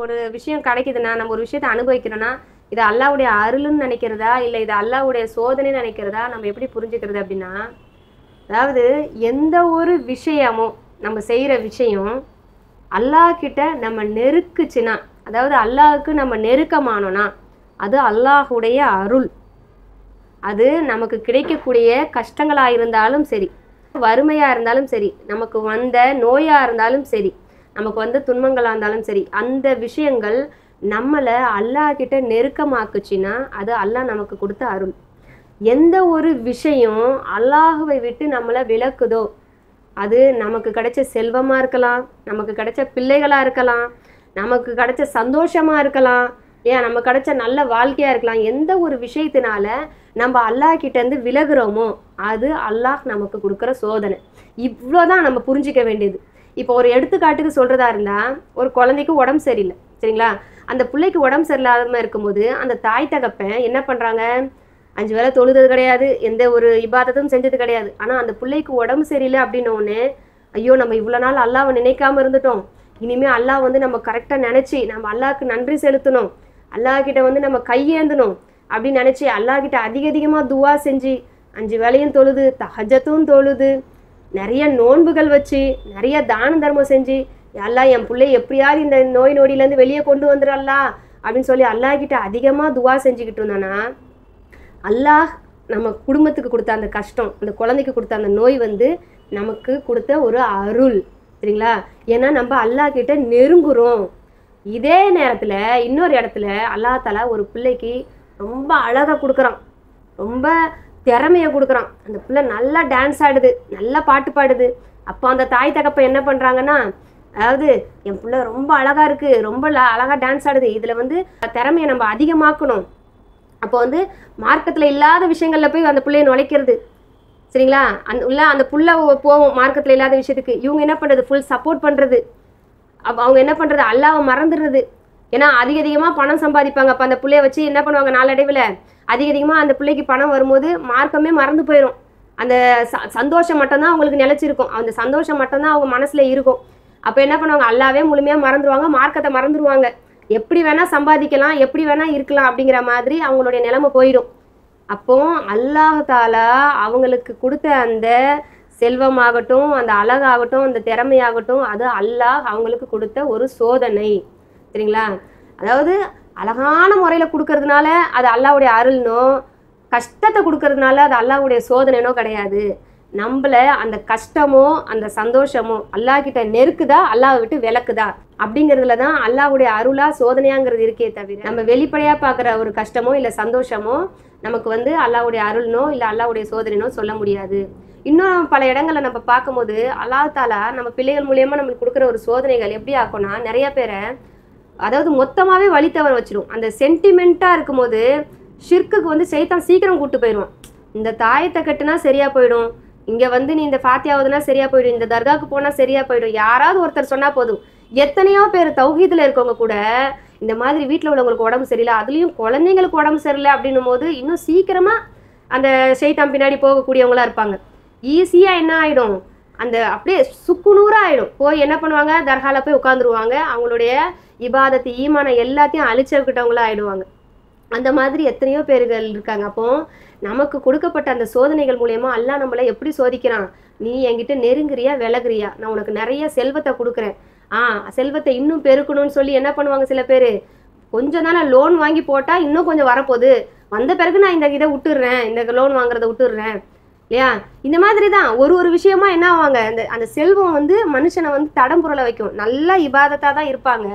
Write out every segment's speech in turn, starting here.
ஒரு விஷயம் கிடைக்குதுன்னா, நம்ம ஒரு விஷயத்தை அனுபவிக்கிறோன்னா, இது அல்லாஹ்வுடைய அருள்னு நினைக்கிறதா, இல்லை இது அல்லாஹ்வுடைய சோதனைன்னு நினைக்கிறதா, நம்ம எப்படி புரிஞ்சுக்கிறது அப்படின்னா, அதாவது எந்த ஒரு விஷயமும் நம்ம செய்கிற விஷயம் அல்லாஹ் கிட்ட நம்ம நெருக்குச்சுன்னா, அதாவது அல்லாஹ்வுக்கு நம்ம நெருக்கமானோன்னா, அது அல்லாஹ்வுடைய அருள். அது நமக்கு கிடைக்கக்கூடிய கஷ்டங்களாக இருந்தாலும் சரி, வறுமையாக இருந்தாலும் சரி, நமக்கு வந்த நோயாக இருந்தாலும் சரி, நமக்கு வந்த துன்பங்களாக இருந்தாலும் சரி, அந்த விஷயங்கள் நம்மளை அல்லாஹ் கிட்ட நெருக்கமாக்குச்சுன்னா அது அல்லாஹ் நமக்கு கொடுத்த அருள். எந்த ஒரு விஷயம் அல்லாஹுவை விட்டு நம்மளை விலக்குதோ, அது நமக்கு கிடைச்ச செல்வமாக இருக்கலாம், நமக்கு கிடைச்ச பிள்ளைகளாக இருக்கலாம், நமக்கு கிடைச்ச சந்தோஷமாக இருக்கலாம், ஏன் நம்ம கிடைச்ச நல்ல வாழ்க்கையாக இருக்கலாம். எந்த ஒரு விஷயத்தினால நம்ம அல்லாஹ் கிட்டேருந்து விலகுறோமோ அது அல்லாஹ் நமக்கு கொடுக்குற சோதனை. இவ்வளோதான் நம்ம புரிஞ்சிக்க வேண்டியது. இப்போ ஒரு எடுத்துக்காட்டுக்கு சொல்கிறதா இருந்தால், ஒரு குழந்தைக்கு உடம்பு சரியில்லை, சரிங்களா? அந்த பிள்ளைக்கு உடம்பு சரியில்லாமல் இருக்கும்போது அந்த தாய் தகப்பன் என்ன பண்ணுறாங்க, 5 வேளை தொழுது கிடையாது, எந்த ஒரு இபாதத்தும் செஞ்சது கிடையாது. ஆனால் அந்த பிள்ளைக்கு உடம்பு சரியில்லை அப்படின்னோடனே, ஐயோ நம்ம இவ்வளோ நாள் அல்லாஹ்வை நினைக்காமல் இருந்துட்டோம், இனிமேல் அல்லாஹ் வந்து நம்ம கரெக்டாக நினச்சி நம்ம அல்லாஹ்க்கு நன்றி செலுத்தணும், அல்லாஹ்கிட்ட வந்து நம்ம கையேந்தணும் அப்படின்னு நினச்சி அல்லாஹ்கிட்ட அதிகமாக துவா செஞ்சு 5 வேளையும் தொழுது, தஹஜ்ஜத்தும் தொழுது, நிறைய நோன்புகள் வச்சு, நிறைய தான தர்மம் செஞ்சு, அல்லாஹ் என் பிள்ளை எப்படியாவது இந்த நோய் நொடியிலேருந்து வெளியே கொண்டு வந்துடலாம் அப்படின்னு சொல்லி அல்லாஹ்கிட்ட அதிகமாக துவா செஞ்சுக்கிட்டு இருந்தானா, அல்லாஹ் நம்ம குடும்பத்துக்கு கொடுத்த அந்த கஷ்டம், அந்த குழந்தைக்கு கொடுத்த அந்த நோய் வந்து நமக்கு கொடுத்த ஒரு அருள், சரிங்களா? ஏன்னா நம்ம அல்லாஹ் கிட்ட நெருங்குறோம். இதே நேரத்தில் இன்னொரு இடத்துல அல்லாஹ் தஆலா ஒரு பிள்ளைக்கு ரொம்ப அழகாக கொடுக்குறான், ரொம்ப திறமையை கொடுக்குறான். அந்த பிள்ளை நல்லா டான்ஸ் ஆடுது, நல்லா பாட்டு பாடுது. அப்போ அந்த தாய் தகப்பன் என்ன பண்ணுறாங்கன்னா, அதாவது என் பிள்ளை ரொம்ப அழகாக இருக்குது, ரொம்ப அழகாக டான்ஸ் ஆடுது, இதில் வந்து திறமையை நம்ம அதிகமாக்கணும். அப்போ வந்து மார்க்கத்தில் இல்லாத விஷயங்களில் போய் அந்த பிள்ளையை நுழைக்கிறது, சரிங்களா? அந்த புள்ள போகும் மார்க்கத்தில் இல்லாத விஷயத்துக்கு. இவங்க என்ன பண்ணுறது, ஃபுல் சப்போர்ட் பண்ணுறது. அப்போ அவங்க என்ன பண்ணுறது, அல்லாஹ்வை மறந்துடுறது. ஏன்னா அதிகமாக பணம் சம்பாதிப்பாங்க. அப்போ அந்த பிள்ளைய வச்சு என்ன பண்ணுவாங்க, நாளடைவில் அதிகமாக அந்த பிள்ளைக்கு பணம் வரும்போது மார்க்கமே மறந்து போயிடும். அந்த சந்தோஷம் மட்டும்தான் அவங்களுக்கு நிலச்சிருக்கும், அந்த சந்தோஷம் மட்டும்தான் அவங்க மனசில் இருக்கும். அப்போ என்ன பண்ணுவாங்க, அல்லாவே முழுமையாக மறந்துடுவாங்க, மார்க்கத்தை மறந்துடுவாங்க. எப்படி வேணால் சம்பாதிக்கலாம், எப்படி வேணால் இருக்கலாம் அப்படிங்கிற மாதிரி அவங்களுடைய நிலைமை போயிடும். அப்போ அல்லாஹ் தஆலா அவங்களுக்கு கொடுத்த அந்த செல்வமாகட்டும், அந்த அழகாகட்டும், அந்த திறமையாகட்டும், அது அல்லாஹ் அவங்களுக்கு கொடுத்த ஒரு சோதனை, சரிங்களா? அதாவது அழகான முறையில் கொடுக்கறதுனால அது அல்லாஹ்வுடைய அருள்னோ, கஷ்டத்தை கொடுக்கறதுனால அது அல்லாஹ்வுடைய சோதனைனோ கிடையாது. நம்மளை அந்த கஷ்டமோ அந்த சந்தோஷமோ அல்லாஹ் கிட்ட நெருக்குதா, அல்லாஹ் விட்டு விலக்குதா அப்படிங்கிறதுல தான் அல்லாஹ்வுடைய அருளா சோதனையாங்கிறது இருக்கே தவிர, நம்ம வெளிப்படையாக பார்க்குற ஒரு கஷ்டமோ இல்லை சந்தோஷமோ நமக்கு வந்து அல்லாஹ்வுடைய அருள்னோ இல்லை அல்லாஹ்வுடைய சோதனைனோ சொல்ல முடியாது. இன்னும் பல இடங்களை நம்ம பார்க்கும்போது அல்லாஹ் தஆலா நம்ம பிள்ளைகள் மூலியமாக நம்மளுக்கு கொடுக்குற ஒரு சோதனைகள் எப்படி ஆக்கும்னா, நிறைய பேரை அதாவது மொத்தமாகவே வழி தவற வச்சிடும். அந்த சென்டிமெண்ட்டாக இருக்கும்போது ஷிர்க்குக்கு வந்து சைத்தான் சீக்கிரம் கூப்பிட்டு போயிடுவான். இந்த தாயத்தை கட்டுனா சரியாக போயிடும், இங்கே வந்து நீ இந்த ஃபாத்தியாவதுனா சரியாக போயிடும், இந்த தர்காவுக்கு போனால் சரியாக போயிடும், யாராவது ஒருத்தர் சொன்னால் போதும். எத்தனையோ பேர் தௌஹீதில் இருக்கவங்க கூட இந்த மாதிரி வீட்டில் உள்ளவங்களுக்கு உடம்பு சரியில்லை, அதுலேயும் குழந்தைங்களுக்கு உடம்பு சரியில்லை அப்படின்னும் போது இன்னும் சீக்கிரமாக அந்த ஷைத்தான் பின்னாடி போகக்கூடியவங்களா இருப்பாங்க. ஈஸியாக என்ன ஆகிடும், அந்த அப்படியே சுக்குநூறாக ஆகிடும். போய் என்ன பண்ணுவாங்க, தர்காவில் போய் உட்காந்துருவாங்க, அவங்களுடைய இபாதத்து ஈமான எல்லாத்தையும் அழிச்சுக்கிட்டவங்களா ஆகிடுவாங்க. அந்த மாதிரி எத்தனையோ பேர்கள் இருக்காங்க. அப்போ நமக்கு கொடுக்கப்பட்ட அந்த சோதனைகள் மூலயமா அல்லாஹ் நம்மளை எப்படி சோதிக்கிறான், நீ என்கிட்ட நெருங்குறியா விலகுறியா, நான் உனக்கு நிறைய செல்வத்தை கொடுக்குறேன், செல்வத்தை இன்னும் பெருக்கணும்னு சொல்லி என்ன பண்ணுவாங்க சில பேர், கொஞ்சம் தானே லோன் வாங்கி போட்டால் இன்னும் கொஞ்சம் வரப்போகுது, வந்த பிறகு நான் இந்த இதை விட்டுடுறேன், இந்த லோன் வாங்குறத விட்டுடுறேன் இல்லையா? இந்த மாதிரி தான் ஒரு விஷயமா என்ன ஆவாங்க, அந்த செல்வம் வந்து மனுஷனை வந்து தடம் புரள வைக்கும். நல்லா இபாதத்தாக தான் இருப்பாங்க,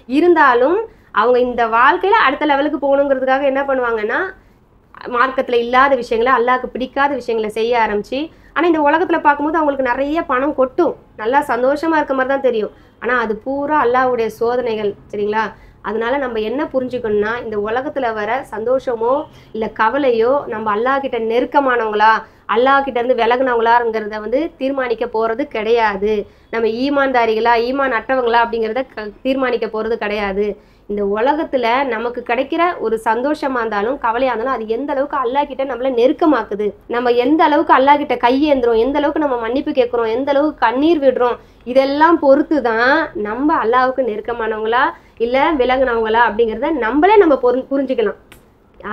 இருந்தாலும் அவங்க இந்த வாழ்க்கையில் அடுத்த லெவலுக்கு போகணுங்கிறதுக்காக என்ன பண்ணுவாங்கன்னா, மார்க்கத்தில் இல்லாத விஷயங்களை அல்லாஹ்க்கு பிடிக்காத விஷயங்களை செய்ய ஆரம்பிச்சு, ஆனால் இந்த உலகத்தில் பார்க்கும்போது அவங்களுக்கு நிறைய பணம் கொட்டும், நல்லா சந்தோஷமாக இருக்க மாதிரி தான் தெரியும். ஆனால் அது பூரா அல்லாஹ்வுடைய சோதனைகள், சரிங்களா? அதனால நம்ம என்ன புரிஞ்சுக்கணும்னா, இந்த உலகத்தில் வர சந்தோஷமோ இல்லை கவலையோ நம்ம அல்லாஹ் கிட்ட நெருக்கமானவங்களா அல்லாஹ் கிட்ட இருந்து விலகுனவங்களாங்கிறத வந்து தீர்மானிக்க போகிறது கிடையாது. நம்ம ஈமான்தாரிகளா ஈமான் அற்றவங்களா அப்படிங்கிறத தீர்மானிக்க போகிறது கிடையாது. இந்த உலகத்துல நமக்கு கிடைக்கிற ஒரு சந்தோஷமா இருந்தாலும் கவலையா இருந்தாலும் அது எந்த அளவுக்கு அல்லாஹ் கிட்ட நம்மள நெருக்கமாக்குது, நம்ம எந்த அளவுக்கு அல்லாஹ் கிட்ட கையேந்துறோம், எந்த அளவுக்கு நம்ம மன்னிப்பு கேட்குறோம், எந்த அளவுக்கு கண்ணீர் விடுறோம், இதெல்லாம் பொறுத்து தான் நம்ம அல்லாஹ்வுக்கு நெருக்கமானவங்களா இல்ல விலகுனவங்களா அப்படிங்கிறத நம்மளே நம்ம புரிஞ்சுக்கலாம்.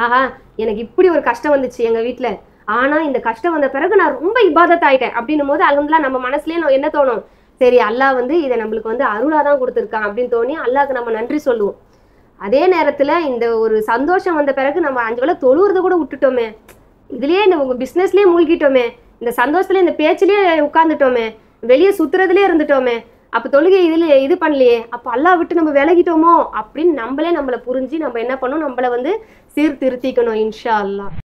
ஆஹா, எனக்கு இப்படி ஒரு கஷ்டம் வந்துச்சு எங்க வீட்டுல, ஆனா இந்த கஷ்டம் வந்த பிறகு நான் ரொம்ப இபாதத் ஆயிட்டேன் அப்படின்னும் போது அல்ஹம்துலில்லாஹ் நம்ம மனசுலயே என்ன தோணும், சரி அல்லாஹ் இதை நம்மளுக்கு அருளாதான் கொடுத்துருக்கான் அப்படின்னு தோணி அல்லாஹ்க்கு நம்ம நன்றி சொல்லுவோம். அதே நேரத்துல இந்த ஒரு சந்தோஷம் வந்த பிறகு நம்ம 5 வேளை தொழுவுறத கூட விட்டுட்டோமே, இதுலயே இந்த பிசினஸ்லயே மூழ்கிட்டோமே, இந்த சந்தோஷத்துல இந்த பேச்சுலயே உட்கார்ந்துட்டோமே, வெளியே சுத்துறதுலயே இருந்துட்டோமே, அப்ப தொழுகை இது பண்ணலையே, அப்ப அல்லாஹ் விட்டு நம்ம விலகிட்டோமோ அப்படின்னு நம்மளே நம்மளை புரிஞ்சு நம்ம என்ன பண்ணணும், நம்மளை சீர்திருத்திக்கணும் இன்ஷா அல்லாஹ்.